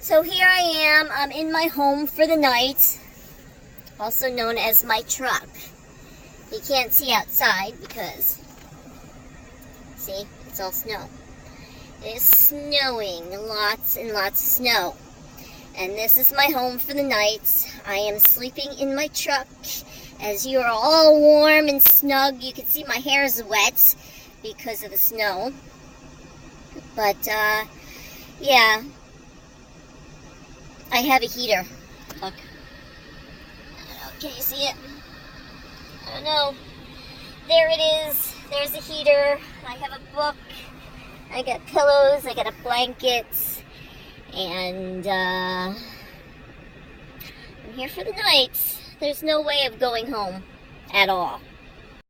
So here I am, I'm in my home for the night, also known as my truck. You can't see outside because, see, it's all snow. It is snowing, lots and lots of snow. And this is my home for the night. I am sleeping in my truck as you are all warm and snug. You can see my hair is wet because of the snow. But, yeah. I have a heater. Look. I don't know. Can you see it? I don't know. There it is. There's a heater. I have a book. I got pillows. I got a blanket. And, I'm here for the night. There's no way of going home at all.